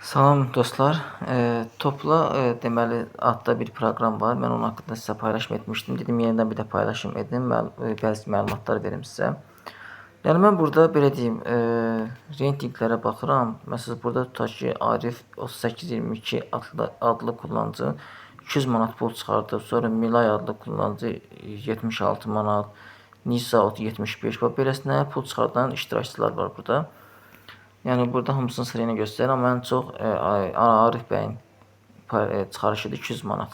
Salam dostlar. Topla deməli adda bir proqram var. Mən onun haqqında sizə paylaşım etmişdim. Dedim yenidən bir də paylaşım edim. Bəzi məlumatlar verim sizə. Yəni mən burada belə deyim, reytinqlərə baxıram. Məsələn, burada tutaq ki, Arif 3822 adlı kullanıcı 200 manat pul çıxardı. Sonra Milay adlı kullanıcı 76 manat, Nisa 75. Bax beləsinə pul çıxardan iştirakçılar var burada. Yəni burada hamısını sırayla göstərir, amma ən çox Arif bəyin çıxarışıdır 200 manat.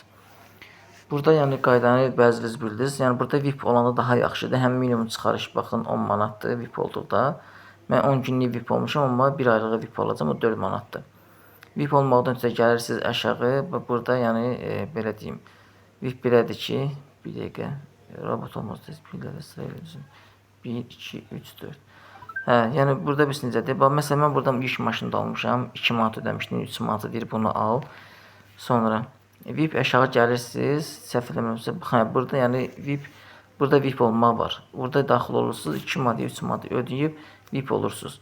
Burada yəni qaydanı bəziniz bildiniz. Yəni burada VIP olanda daha yaxşıdır. Həm minimum çıxarış baxın 10 manatdır VIP olduqda. Mən 10 günlük VIP olmuşam, amma 1 aylığı VIP olacam, o 4 manatdır. VIP olmaqdan ötürü gəlirsiniz aşağı və burada yəni belə deyim. VIP belədir ki, bir dəqiqə robot olmaz tez pillərlə sırayla düzün. 1 2 3 4. Hə, yəni burada bir necədir? Bax məsələn mən buradan yük maşını da almışam. 2 manat ödəmişdim, 3 manat deyir bunu al. Sonra VIP aşağı gəlirsiniz. Səhv eləmirəmsə, hə burada yəni burada VIP olmaq var. Burada daxil olursunuz, 2 manat, 3 manat ödəyib VIP olursunuz.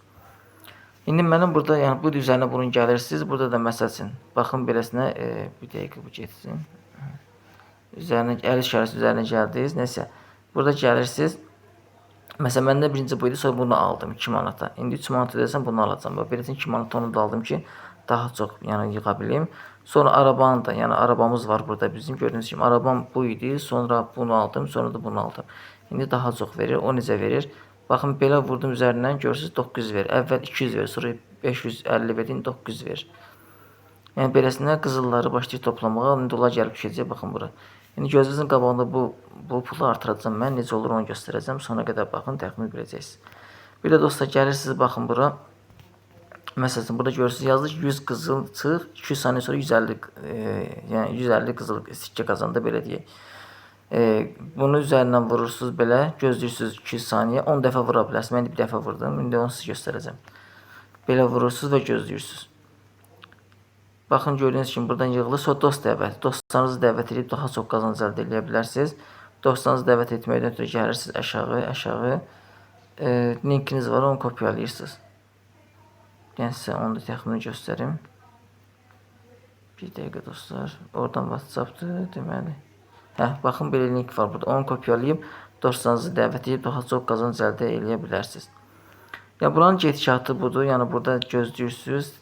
İndi mənim burada yəni bu üzərinə bunun gəlirsiniz. Burada da məsəl üçün baxın beləsinə bir dəqiqə bu getsin. Üzərinə 50 şərait üzərinə gəldiniz. Nəsə burada gəlirsiniz. Məsələn, məndə birinci bu idi, sonra bunu aldım 2 manata. İndi 3 manat ödəsəm bunu alacam. Beləsin 2 manat onu da aldım ki, daha çox yəni yığa bilim. Sonra arabanı da, yəni arabamız var burada bizim. Gördüyünüz kimi arabam bu idi, sonra bunu aldım, sonra da bunu aldım. İndi daha çox verir. O necə verir? Baxın belə vurdum üzərindən görürsüz 900 verir. Əvvəl 200 verir, sonra 550 verin 900 verir. Yəni beləsində qızılları başlayır toplamağa. İndi onlar gəlib düşəcək, baxın bura. İndi gözünüzün qabağında bu pulu artıracağım mən. Necə olur onu göstərəcəm. Sona qədər baxın, təxmin biləcəksiniz. Bir də dostlar gəlirsiniz, baxın bura. Məsələn, burada görürsünüz yazdı ki, 100 qızıl çıx, 200 saniyə sonra 150 yəni 150 qızıl sikkə qazandı belə deyək. Bunu üzərindən vurursunuz belə, gözləyirsiniz 200 saniyə, 10 dəfə vura bilərsiniz. Mən bir dəfə vurdum. İndi onu sizə göstərəcəm. Belə vurursunuz və gözləyirsiniz. Baxın gördüyünüz kimi buradan yığılır. Sonra dost dəvət. Dostlarınızı dəvət edib daha çox qazanc əldə edə bilərsiniz. Dostlarınızı dəvət etməkdən ötürü gəlirsiniz aşağı. Linkiniz var, onu kopyalayırsınız. Yəni sizə onu da təxmini göstərim. Bir dəqiqə dostlar. Oradan WhatsApp'dır deməli. Baxın belə link var burada. Onu kopyalayıb dostlarınızı dəvət edib daha çox qazanc əldə edə bilərsiniz. Ya buranın gedişatı budur. Yəni burada gözləyirsiniz.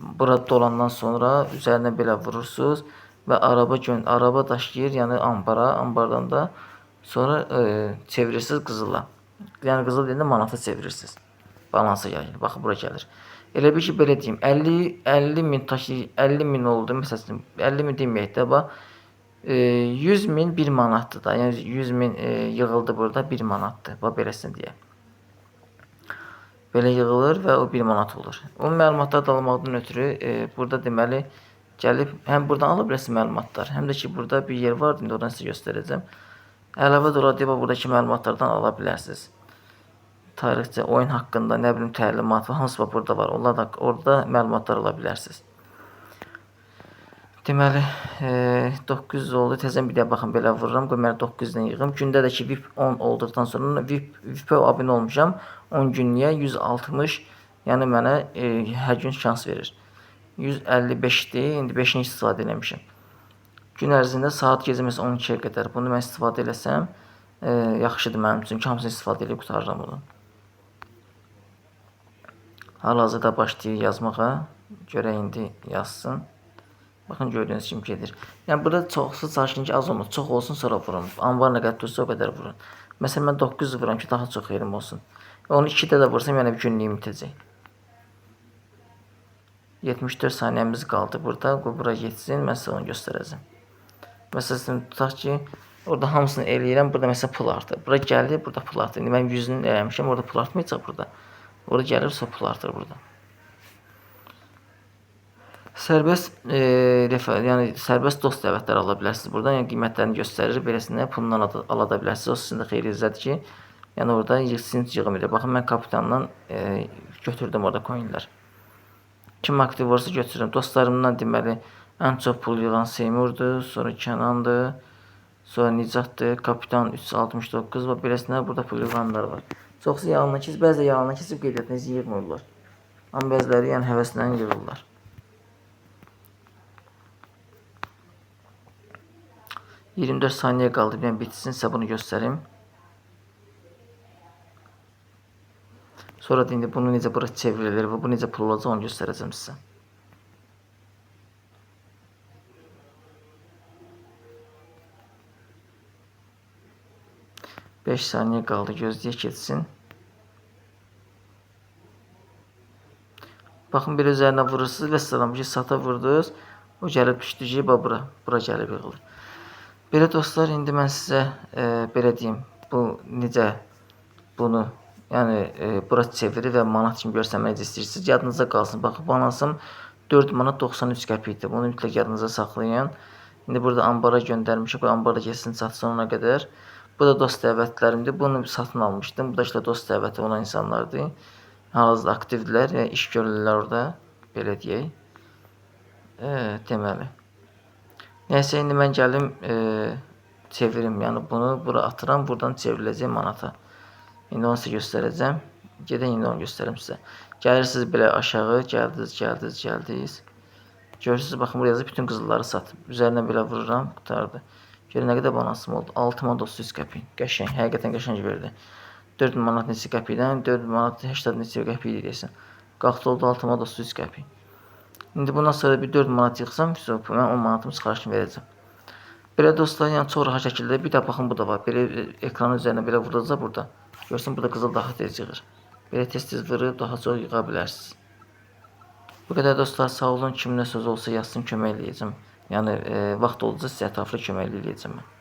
Burada dolandan sonra üzərinə belə vurursunuz və araba daşıyır, yəni ambara, ambardan da sonra çevirirsiniz qızıla. Yəni qızıl deyəndə manata çevirirsiniz. Balansa gəlir. Baxın bura gəlir. Elə bir ki belə deyim, 50 min oldu. Məsələn 50 min deməyək də bax 100 min 1 manatdır da. Yəni 100 min yığıldı burada 1 manatdır. Bax beləsin deyə. Belə yığılır və o 1 manat olur. O məlumatları da almaqdan ötürü burada deməli gəlib həm buradan ala bilərsiniz məlumatlar, həm də ki burada bir yer var, indi oradan sizə göstərəcəm. Əlavə də olaraq buradakı məlumatlardan ala bilərsiniz. Tarixçə, oyun haqqında, nə bilim təlimat və hansı burada var. Onlar da orada məlumatlar ala bilərsiniz. Deməli 900 oldu. Təzən bir də baxın belə vururam. Qoy 900-dən yığım. Gündə də ki VIP 10 olduqdan sonra VIP-ə abunə olmuşam. 10 günlüyə 160, yəni mənə hər gün şans verir. 155-dir. İndi 5-ni istifadə eləmişəm. Gün ərzində saat gecə məsələn 12-yə qədər bunu mən istifadə eləsəm yaxşıdır mənim üçün. Hamısını istifadə edib qurtarıram bunu. Hal-hazırda başlayır yazmağa. Görək indi yazsın. Baxın gördüyünüz kimi gedir. Yəni burada çoxsu çalışın ki az olmaz. Çox olsun sonra vurun. Anbar nə qədər dursa o qədər vurun. Məsələn mən 900 vuram ki daha çox yerim olsun. Onu 2-də də vursam yəni bir günlüyüm bitəcək. 74 saniyəmiz qaldı burada. Qoy bura getsin. Mən sizə onu göstərəcəm. Məsələn tutaq ki orada hamısını eləyirəm. Burada məsələn pul artır. Bura gəlir, burada pul artır. İndi mən 100-ünü eləmişəm. Orada pul artmayacaq burada. Orada gəlir, sonra pul artır burada. Sərbəst yəni sərbəst dost dəvətləri ala bilərsiniz buradan. Yəni qiymətlərini göstərir. Beləsində pulundan ala da bilərsiniz. O sizin də xeyrinizədir ki, yəni orada sizin yığım edir. Baxın mən kapitandan götürdüm orada coinlər. Kim aktiv varsa götürürüm. Dostlarımdan deməli ən çox pul yığan Seymurdur, sonra Kənandır, sonra Nicatdır, kapitan 369 və beləsində burada pul yığanlar var. Çoxsu yalanla keçib, bəzi yalanla keçib qeydiyyatınızı yığmırlar. Amma bəziləri yəni həvəsindən yığırlar. 24 saniye qaldı. Yəni bitsin, sizə bunu göstərim. Sonra da indi bunu necə bura çevrilir və bu necə pul olacaq onu göstərəcəm sizə. Beş saniye qaldı, gözləyək keçsin. Baxın, bir üzərinə vurursunuz və salam ki, sata vurdunuz. O gəlib düşdü ki, bura gəlib yığılır. Belə dostlar, indi mən sizə belə deyim, bu necə bunu, yəni bura çevirir və manat kimi görsənmək istəyirsiniz. Yadınıza qalsın. Baxın, balansım 4 manat 93 qəpikdir. Bunu mütləq yadınıza saxlayın. İndi burada ambara göndərmişik. Bu ambarda keçsin çatsın ona qədər. Bu da dost dəvətlərimdir. Bunu satın almışdım. Bu da işte dost dəvəti olan insanlardır. Hal-hazırda aktivdirlər və iş görürlər orada. Belə deyək. Deməli. Nəysə, indi mən gəlim çevirim. Yəni bunu bura atıram. Buradan çevriləcək manata. İndi onu sizə göstərəcəm. Gedək indi onu göstərim sizə. Gəlirsiniz belə aşağı. Gəldiniz. Görürsünüz, baxın, buraya yazıb bütün qızılları satıb. Üzərinə belə vururam, qutardı. Görün, nə qədər balansım oldu? 6 manat 33 qəpik. Qəşəng, həqiqətən qəşəng verdi. 4 manat neçə qəpikdən 4 manat 80 neçə qəpik deyəsən. Qalxdı oldu 6 manat 33 qəpik. İndi bundan sonra bir 4 manat yıxsam, mən 10 manatımı çıxarışını verəcəm. Belə dostlar, yəni çox rahat şəkildə, bir də baxın, bu da var. Belə ekranın üzərinə belə vuracaq burada. Görsün, burada qızıl daha tez yığır. Belə tez-tez vurub daha çox yığa bilərsiniz. Bu qədər dostlar, sağ olun. Kimin nə söz olsa yazsın, kömək eləyəcəm. Yəni vaxt olduqca sizə ətraflı kömək eləyəcəm mən.